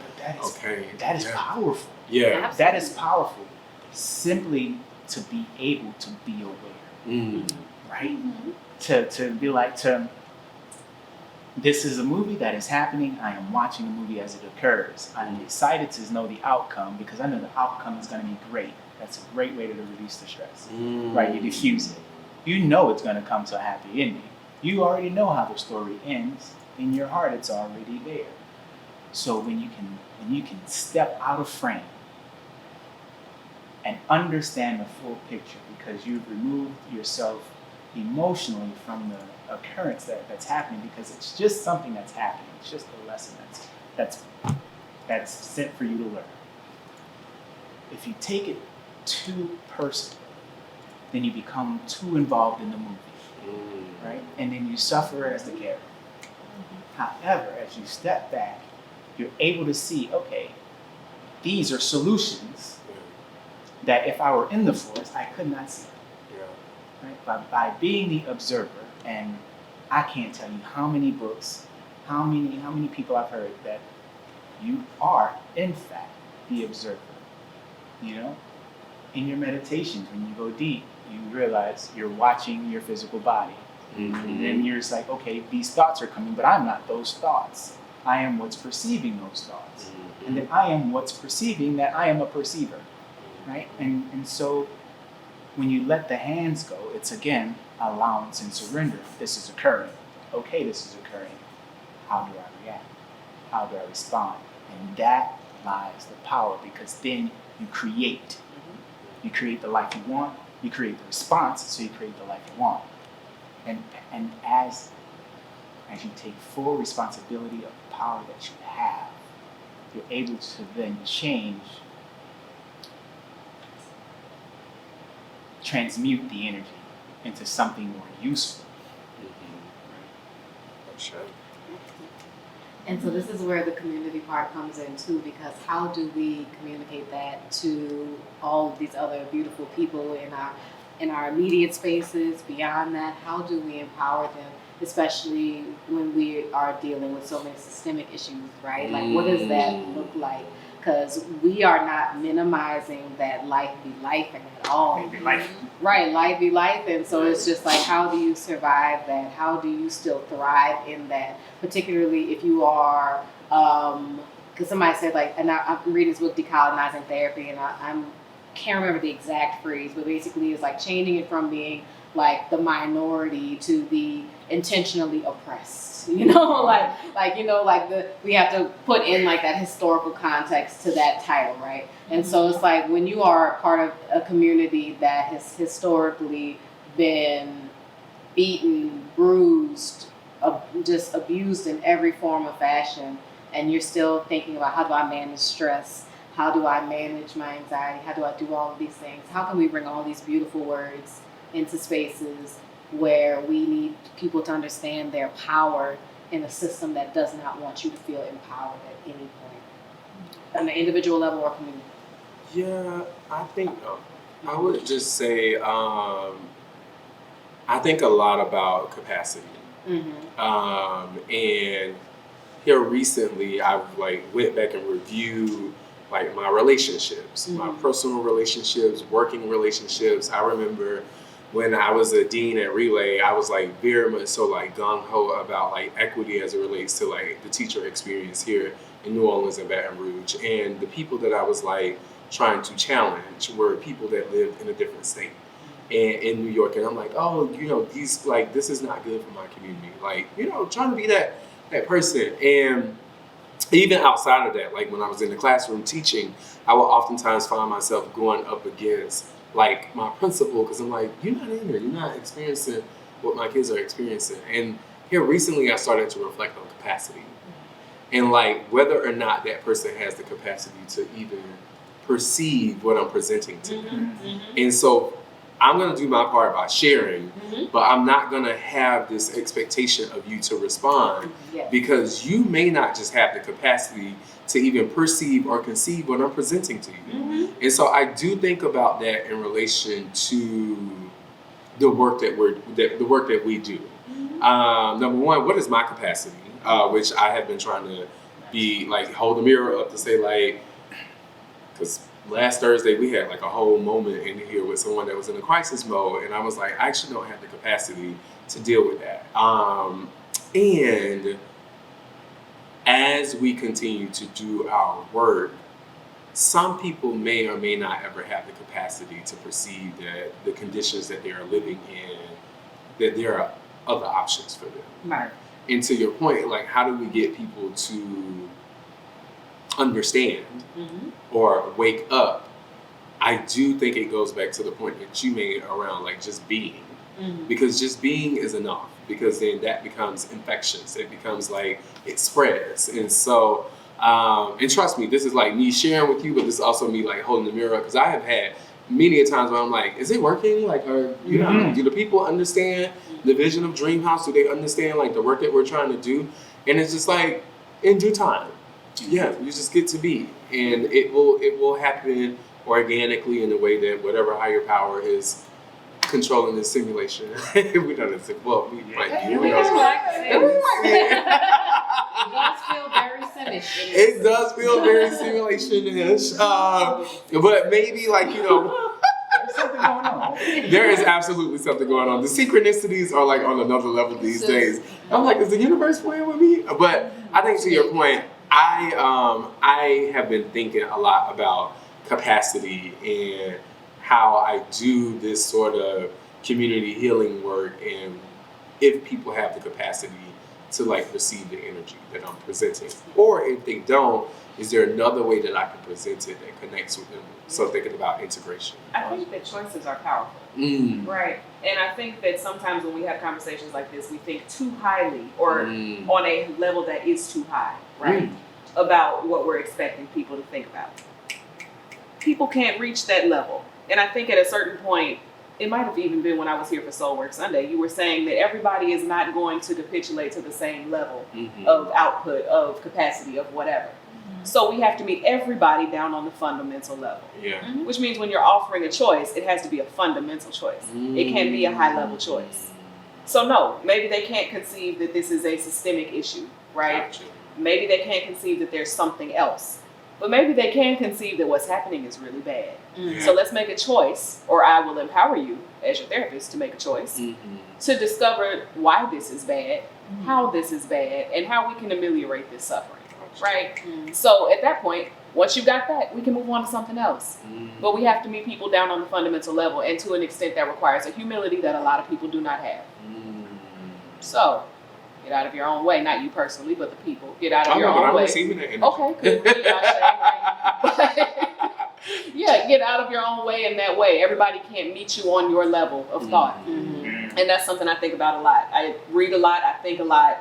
That is powerful. Yeah. That is powerful. Simply to be able to be aware, right? To be like, this is a movie that is happening. I am watching the movie as it occurs. I'm excited to know the outcome because I know the outcome is going to be great. That's a great way to reduce the stress, right? You diffuse it. You know it's going to come to a happy ending. You already know how the story ends. In your heart, it's already there. So when you can step out of frame and understand the full picture, because you've removed yourself emotionally from the occurrence that's happening, because it's just something that's happening. It's just a lesson that's sent for you to learn. If you take it too personal, then you become too involved in the movie, right? And then you suffer as the character. However, as you step back, you're able to see, okay, these are solutions that if I were in the forest, I could not see. Right? By being the observer, and I can't tell you how many books, how many people I've heard that you are, in fact, the observer. You know, in your meditations, when you go deep, you realize you're watching your physical body. And then you're just like, okay, these thoughts are coming, but I'm not those thoughts. I am what's perceiving those thoughts. And then I am what's perceiving that I am a perceiver. Right? And so when you let the hands go, it's again allowance and surrender. This is occurring. Okay, this is occurring. How do I react? How do I respond? And that lies the power, because then you create. You create the life you want. You create the response, so you create the life you want. And as you take full responsibility of the power that you have, you're able to then transmute the energy into something more useful. Sure. And so this is where the community part comes in too, because how do we communicate that to all of these other beautiful people in our immediate spaces? Beyond that, how do we empower them, especially when we are dealing with so many systemic issues, right? Like, what does that look like? Because we are not minimizing that life be life at all. Right, life be life. And so it's just like, how do you survive that? How do you still thrive in that? Particularly if you are, because somebody said, like, and I'm reading this book, Decolonizing Therapy, and I can't remember the exact phrase, but basically it's like changing it from being like the minority to the intentionally oppressed, you know, we have to put in like that historical context to that title, right? And so it's like when you are part of a community that has historically been beaten, bruised, just abused in every form of fashion, and you're still thinking about how do I manage stress, how do I manage my anxiety, how do I do all of these things, how can we bring all these beautiful words into spaces where we need people to understand their power in a system that does not want you to feel empowered at any point, on the individual level or community. Yeah, I think I would just say I think a lot about capacity. And here recently, I've like went back and reviewed like my relationships, my personal relationships, working relationships. I remember when I was a dean at Relay, I was like very much so like gung ho about like equity as it relates to like the teacher experience here in New Orleans and Baton Rouge. And the people that I was like trying to challenge were people that lived in a different state and in New York. And I'm like, oh, you know, these like this is not good for my community. Like, you know, trying to be that person. And even outside of that, like when I was in the classroom teaching, I would oftentimes find myself going up against like my principal because I'm like, you're not in there, you're not experiencing what my kids are experiencing. And here recently, I started to reflect on capacity and like whether or not that person has the capacity to even perceive what I'm presenting to them. And so I'm going to do my part by sharing, but I'm not going to have this expectation of you to respond because you may not just have the capacity to even perceive or conceive what I'm presenting to you. And so I do think about that in relation to the work that we do. Number one, what is my capacity? Which I have been trying to be like hold the mirror up to say like, because last Thursday we had like a whole moment in here with someone that was in a crisis mode, and I was like, I actually don't have the capacity to deal with that. And as we continue to do our work, some people may or may not ever have the capacity to perceive that the conditions that they are living in, that there are other options for them. Right. And to your point, like, how do we get people to understand or wake up? I do think it goes back to the point that you made around like just being, because just being is enough, because then that becomes infectious. It becomes like it spreads. And so, and trust me, this is like me sharing with you, but this is also me like holding the mirror, because I have had many a times where I'm like, is it working? Like, you know, do the people understand the vision of Dream House? Do they understand like the work that we're trying to do? And it's just like in due time. Yeah, you just get to be, and it will happen organically in a way that whatever higher power is controlling this simulation. We don't know. Well, we might do. It does feel very simish. It does feel very simulation-ish, but maybe like, you know, There's something going on. there is absolutely something going on. The synchronicities are like on another level these days. I'm like, is the universe playing with me? But I think to your point, I have been thinking a lot about capacity and how I do this sort of community healing work, and if people have the capacity to like receive the energy that I'm presenting, or if they don't, is there another way that I can present it that connects with them? So thinking about integration. I think that choices are powerful. Right. And I think that sometimes when we have conversations like this, we think too highly or on a level that is too high, right? About what we're expecting people to think about. People can't reach that level. And I think at a certain point, it might have even been when I was here for Soul Work Sunday, you were saying that everybody is not going to capitulate to the same level of output, of capacity, of whatever. So we have to meet everybody down on the fundamental level. Which means when you're offering a choice, it has to be a fundamental choice. It can't be a high level choice. So no, maybe they can't conceive that this is a systemic issue, right? Gotcha. Maybe they can't conceive that there's something else. But maybe they can conceive that what's happening is really bad. So let's make a choice, or I will empower you as your therapist to make a choice to discover why this is bad, how this is bad, and how we can ameliorate this suffering, right? So at that point, once you've got that, we can move on to something else. But we have to meet people down on the fundamental level, and to an extent that requires a humility that a lot of people do not have. So get out of your own way, not you personally, but the people. Get out of your own I'm way. receiving that energy. Okay, cool. Yeah, get out of your own way in that way. Everybody can't meet you on your level of thought. And that's something I think about a lot. I read a lot, I think a lot.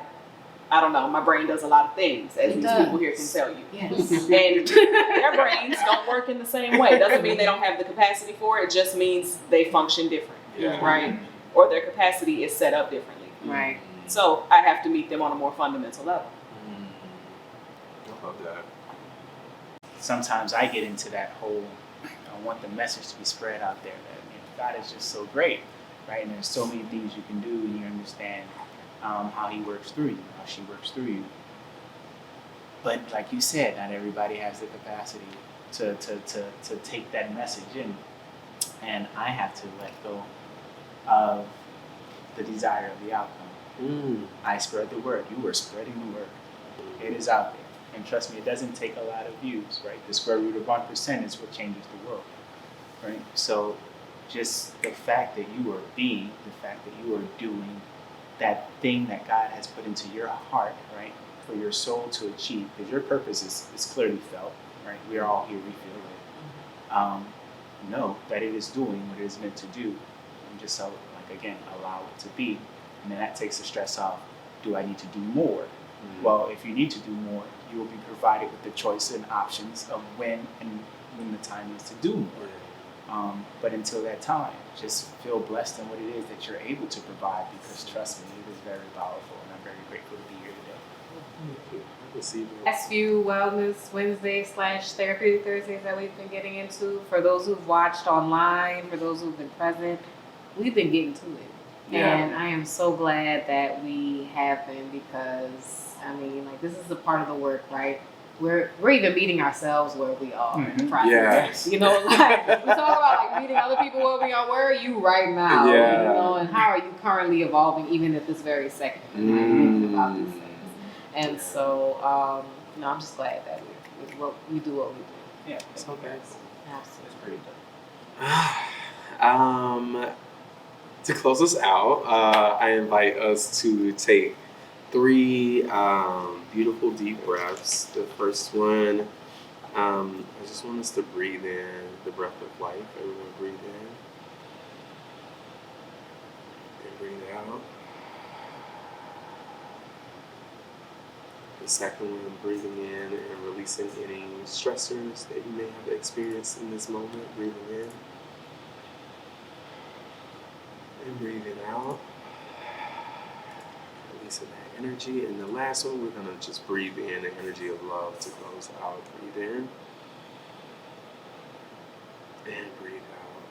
I don't know, my brain does a lot of things, as It these does. people here can tell you. Yes. And their brains don't work in the same way. Doesn't mean they don't have the capacity for it. It just means they function different, Yeah. right? Or their capacity is set up differently. Right. So I have to meet them on a more fundamental level. I love that. Sometimes I get into that whole, I want the message to be spread out there that God is just so great, right? And there's so many things you can do, and you understand how He works through you, how she works through you. But like you said, not everybody has the capacity to take that message in. And I have to let go of the desire of the outcome. I spread the word. You were spreading the word. It is out there. And trust me, it doesn't take a lot of views, right? The square root of 1% is what changes the world, right? So just the fact that you are being, the fact that you are doing that thing that God has put into your heart, right? For your soul to achieve, because your purpose is clearly felt, right? We are all here, we feel it. Know that it is doing what it is meant to do, and just so, like, again, allow it to be. And then that takes the stress off. Do I need to do more? Well, if you need to do more, you will be provided with the choice and options of when the time is to do more. But until that time, just feel blessed in what it is that you're able to provide, because trust me, it is very powerful, and I'm very grateful to be here today. I receive it. Last few Wellness Wednesdays / Therapeutic Thursdays that we've been getting into, for those who've watched online, for those who've been present, we've been getting to it. Yeah. And I am so glad that we have been, because, I mean, like, this is a part of the work, right? We're even meeting ourselves where we are in the Mhm. process. Yes. You know, like, we talk about like meeting other people where we are. Where are you right now? Yeah. You know, and how are you currently evolving, even at this very second? And how are you thinking about these things? And so, I'm just glad that we do what we do. Yeah, It's okay. Absolutely. it's pretty dope. To close us out, I invite us to take 3 beautiful deep breaths. The first one, I just want us to breathe in the breath of life. Everyone breathe in and breathe out. The second one, breathing in and releasing any stressors that you may have experienced in this moment. Breathing in and breathing out. Releasing that energy. And the last one, we're going to just breathe in the energy of love to close out. Breathe in and breathe out.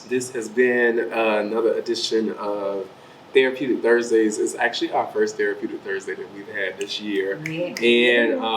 This has been another edition of Therapeutic Thursdays. It's actually our first Therapeutic Thursday that we've had this year. Yeah. And